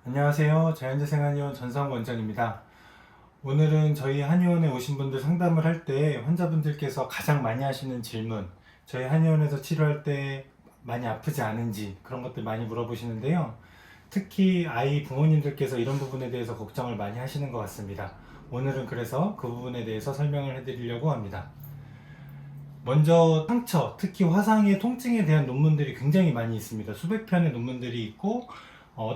안녕하세요. 자연재생 한의원 전상 원장입니다. 오늘은 저희 한의원에 오신 분들 상담을 할 때 환자분들께서 가장 많이 하시는 질문, 저희 한의원에서 치료할 때 많이 아프지 않은지 그런 것들 많이 물어보시는데요. 특히 아이 부모님들께서 이런 부분에 대해서 걱정을 많이 하시는 것 같습니다. 오늘은 그래서 그 부분에 대해서 설명을 해드리려고 합니다. 먼저 상처, 특히 화상의 통증에 대한 논문들이 굉장히 많이 있습니다. 수백 편의 논문들이 있고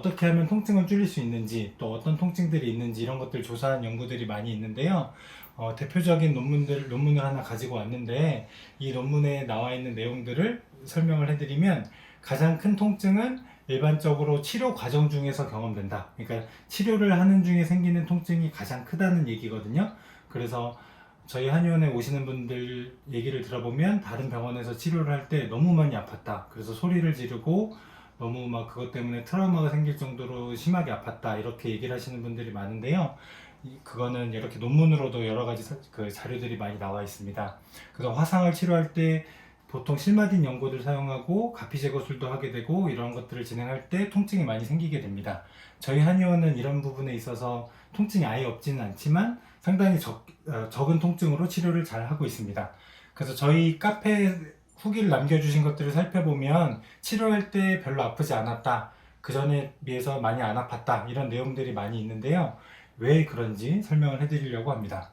떻게 하면 통증을 줄일 수 있는지, 또 어떤 통증들이 있는지 이런 것들 조사한 연구들이 많이 있는데요. 대표적인 논문을 하나 가지고 왔는데, 이 논문에 나와 있는 내용들을 설명을 해드리면, 가장 큰 통증은 일반적으로 치료 과정 중에서 경험된다. 그러니까 치료를 하는 중에 생기는 통증이 가장 크다는 얘기거든요. 그래서 저희 한의원에 오시는 분들 얘기를 들어보면, 다른 병원에서 치료를 할 때 너무 많이 아팠다. 그래서 소리를 지르고 너무 막 그것 때문에 트라우마가 생길 정도로 심하게 아팠다, 이렇게 얘기를 하시는 분들이 많은데요. 그거는 이렇게 논문으로도 여러 가지 그 자료들이 많이 나와 있습니다. 그래서 화상을 치료할 때 보통 실마딘 연고를 사용하고 가피제거술도 하게 되고, 이런 것들을 진행할 때 통증이 많이 생기게 됩니다. 저희 한의원은 이런 부분에 있어서 통증이 아예 없지는 않지만 상당히 적은 통증으로 치료를 잘 하고 있습니다. 그래서 저희 카페 후기를 남겨주신 것들을 살펴보면 치료할 때 별로 아프지 않았다, 그 전에 비해서 많이 안 아팠다, 이런 내용들이 많이 있는데요. 왜 그런지 설명을 해드리려고 합니다.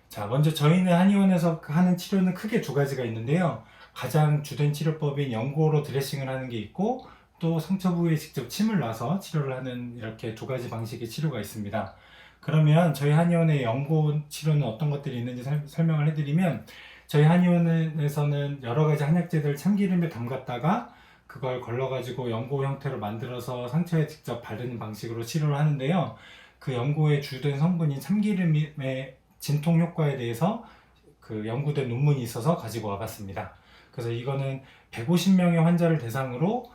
자, 먼저 저희는 한의원에서 하는 치료는 크게 두 가지가 있는데요. 가장 주된 치료법인 연고로 드레싱을 하는 게 있고, 또 상처 부위에 직접 침을 놔서 치료를 하는, 이렇게 두 가지 방식의 치료가 있습니다. 그러면 저희 한의원의 연고 치료는 어떤 것들이 있는지 설명을 해드리면, 저희 한의원에서는 여러 가지 한약재들을 참기름에 담갔다가 그걸 걸러가지고 연고 형태로 만들어서 상처에 직접 바르는 방식으로 치료를 하는데요. 그 연고의 주된 성분인 참기름의 진통 효과에 대해서 그 연구된 논문이 있어서 가지고 와봤습니다. 그래서 이거는 150명의 환자를 대상으로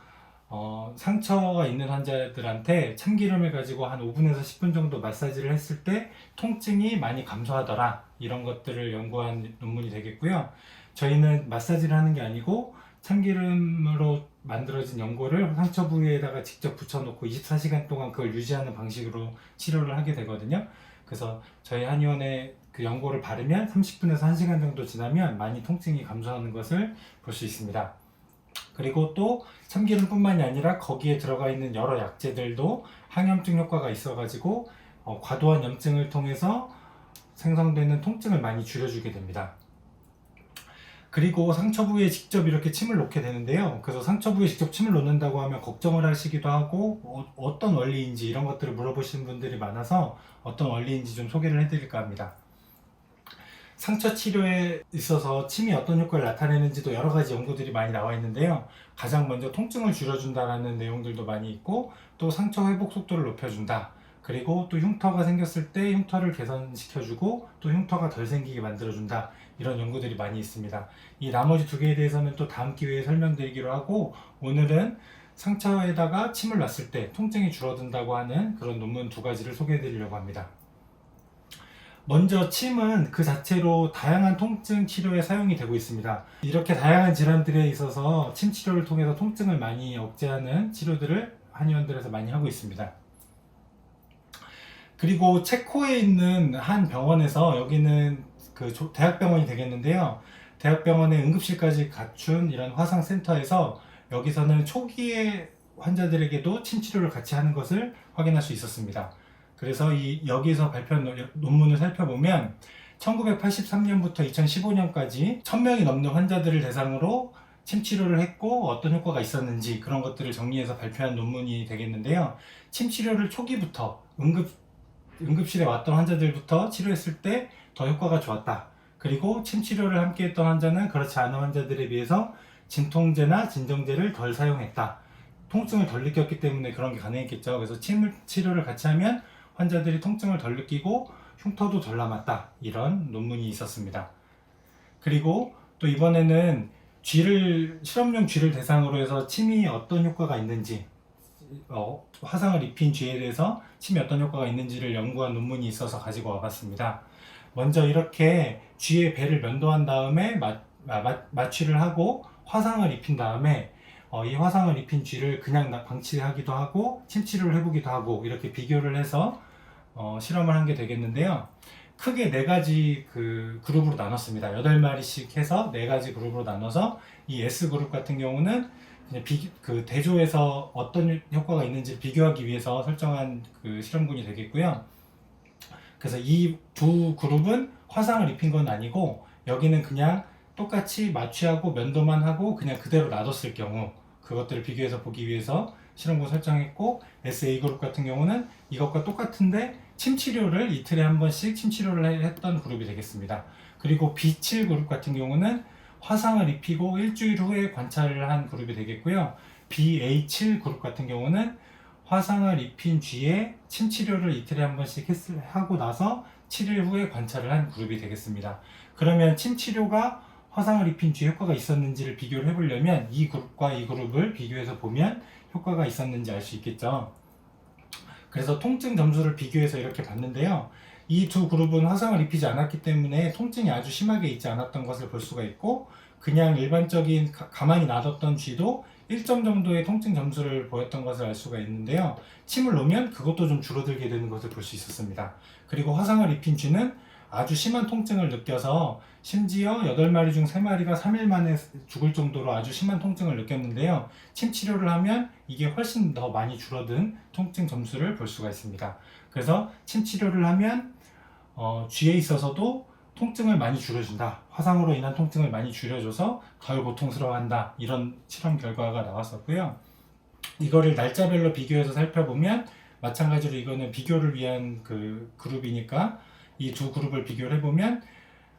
상처가 있는 환자들한테 참기름을 가지고 한 5분에서 10분 정도 마사지를 했을 때 통증이 많이 감소하더라, 이런 것들을 연구한 논문이 되겠고요. 저희는 마사지를 하는 게 아니고 참기름으로 만들어진 연고를 상처 부위에다가 직접 붙여놓고 24시간 동안 그걸 유지하는 방식으로 치료를 하게 되거든요. 그래서 저희 한의원에 그 연고를 바르면 30분에서 1시간 정도 지나면 많이 통증이 감소하는 것을 볼 수 있습니다. 그리고 또 참기름뿐만이 아니라 거기에 들어가 있는 여러 약재들도 항염증 효과가 있어가지고 과도한 염증을 통해서 생성되는 통증을 많이 줄여주게 됩니다. 그리고 상처 부위에 직접 이렇게 침을 놓게 되는데요. 그래서 상처 부위에 직접 침을 놓는다고 하면 걱정을 하시기도 하고, 어떤 원리인지 이런 것들을 물어보시는 분들이 많아서 어떤 원리인지 좀 소개를 해드릴까 합니다. 상처 치료에 있어서 침이 어떤 효과를 나타내는지도 여러 가지 연구들이 많이 나와 있는데요. 가장 먼저 통증을 줄여준다는 내용들도 많이 있고, 또 상처 회복 속도를 높여준다, 그리고 또 흉터가 생겼을 때 흉터를 개선시켜주고 또 흉터가 덜 생기게 만들어준다, 이런 연구들이 많이 있습니다. 이 나머지 두 개에 대해서는 또 다음 기회에 설명드리기로 하고, 오늘은 상처에다가 침을 놨을 때 통증이 줄어든다고 하는 그런 논문 두 가지를 소개해 드리려고 합니다. 먼저 침은 그 자체로 다양한 통증 치료에 사용이 되고 있습니다. 이렇게 다양한 질환들에 있어서 침 치료를 통해서 통증을 많이 억제하는 치료들을 한의원들에서 많이 하고 있습니다. 그리고 체코에 있는 한 병원에서, 여기는 그 대학병원이 되겠는데요. 대학병원의 응급실까지 갖춘 이런 화상센터에서, 여기서는 초기에 환자들에게도 침 치료를 같이 하는 것을 확인할 수 있었습니다. 그래서 여기서 발표한 논문을 살펴보면 1983년부터 2015년까지 1000명이 넘는 환자들을 대상으로 침 치료를 했고 어떤 효과가 있었는지, 그런 것들을 정리해서 발표한 논문이 되겠는데요. 침 치료를 초기부터 응급실에 왔던 환자들부터 치료했을 때 더 효과가 좋았다. 그리고 침 치료를 함께 했던 환자는 그렇지 않은 환자들에 비해서 진통제나 진정제를 덜 사용했다. 통증을 덜 느꼈기 때문에 그런 게 가능했겠죠. 그래서 침 치료를 같이 하면 환자들이 통증을 덜 느끼고 흉터도 덜 남았다, 이런 논문이 있었습니다. 그리고 또 이번에는 실험용 쥐를 대상으로 해서 침이 어떤 효과가 있는지, 화상을 입힌 쥐에 대해서 침이 어떤 효과가 있는지를 연구한 논문이 있어서 가지고 와봤습니다. 먼저 이렇게 쥐의 배를 면도한 다음에 마취를 하고 화상을 입힌 다음에 이 화상을 입힌 쥐를 그냥 방치하기도 하고 침치료를 해보기도 하고 이렇게 비교를 해서 실험을 한 게 되겠는데요. 크게 네 가지 그룹으로 나눴습니다. 8마리씩 해서 네 가지 그룹으로 나눠서 이 S그룹 같은 경우는 그냥 대조해서 어떤 효과가 있는지 비교하기 위해서 설정한 실험군이 되겠고요. 그래서 이 두 그룹은 화상을 입힌 건 아니고 여기는 그냥 똑같이 마취하고 면도만 하고 그냥 그대로 놔뒀을 경우 그것들을 비교해서 보기 위해서 실험군 설정했고, SA그룹 같은 경우는 이것과 똑같은데 침치료를 이틀에 한 번씩 침치료를 했던 그룹이 되겠습니다. 그리고 B7그룹 같은 경우는 화상을 입히고 일주일 후에 관찰을 한 그룹이 되겠고요. BA7그룹 같은 경우는 화상을 입힌 쥐에 침치료를 이틀에 한 번씩 하고 나서 7일 후에 관찰을 한 그룹이 되겠습니다. 그러면 침치료가 화상을 입힌 쥐에 효과가 있었는지를 비교를 해보려면 이 그룹과 이 그룹을 비교해서 보면 효과가 있었는지 알 수 있겠죠. 그래서 통증 점수를 비교해서 이렇게 봤는데요. 이 두 그룹은 화상을 입히지 않았기 때문에 통증이 아주 심하게 있지 않았던 것을 볼 수가 있고, 그냥 일반적인 가만히 놔뒀던 쥐도 1점 정도의 통증 점수를 보였던 것을 알 수가 있는데요. 침을 놓으면 그것도 좀 줄어들게 되는 것을 볼 수 있었습니다. 그리고 화상을 입힌 쥐는 아주 심한 통증을 느껴서 심지어 8마리 중 3마리가 3일 만에 죽을 정도로 아주 심한 통증을 느꼈는데요. 침 치료를 하면 이게 훨씬 더 많이 줄어든 통증 점수를 볼 수가 있습니다. 그래서 침 치료를 하면 쥐에 있어서도 통증을 많이 줄여준다. 화상으로 인한 통증을 많이 줄여줘서 덜 고통스러워한다. 이런 실험 결과가 나왔었고요. 이거를 날짜별로 비교해서 살펴보면 마찬가지로 이거는 비교를 위한 그룹이니까 이 두 그룹을 비교를 해보면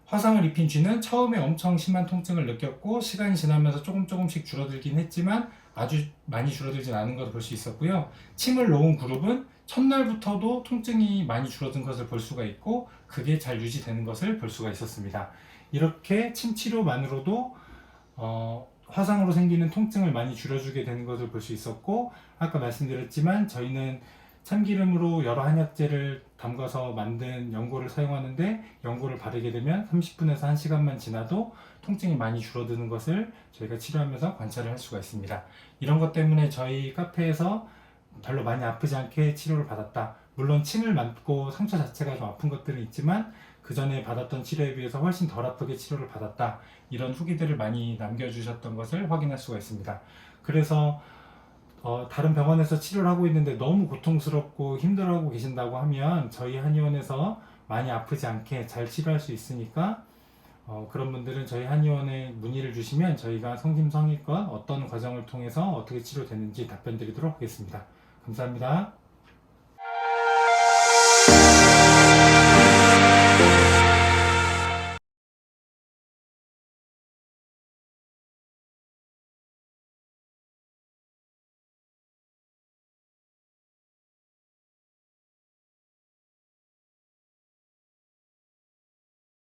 화상을 입힌 쥐는 처음에 엄청 심한 통증을 느꼈고 시간이 지나면서 조금씩 줄어들긴 했지만 아주 많이 줄어들진 않은 것을 볼 수 있었고요. 침을 놓은 그룹은 첫날부터도 통증이 많이 줄어든 것을 볼 수가 있고 그게 잘 유지되는 것을 볼 수가 있었습니다. 이렇게 침 치료만으로도 화상으로 생기는 통증을 많이 줄여주게 되는 것을 볼 수 있었고, 아까 말씀드렸지만 저희는 참기름으로 여러 한약재를 담가서 만든 연고를 사용하는데 연고를 바르게 되면 30분에서 1시간만 지나도 통증이 많이 줄어드는 것을 저희가 치료하면서 관찰을 할 수가 있습니다. 이런 것 때문에 저희 카페에서 별로 많이 아프지 않게 치료를 받았다. 물론 침을 맞고 상처 자체가 좀 아픈 것들은 있지만 그 전에 받았던 치료에 비해서 훨씬 덜 아프게 치료를 받았다. 이런 후기들을 많이 남겨주셨던 것을 확인할 수가 있습니다. 그래서 다른 병원에서 치료를 하고 있는데 너무 고통스럽고 힘들어하고 계신다고 하면 저희 한의원에서 많이 아프지 않게 잘 치료할 수 있으니까 그런 분들은 저희 한의원에 문의를 주시면 저희가 성심성의껏 어떤 과정을 통해서 어떻게 치료되는지 답변 드리도록 하겠습니다. 감사합니다.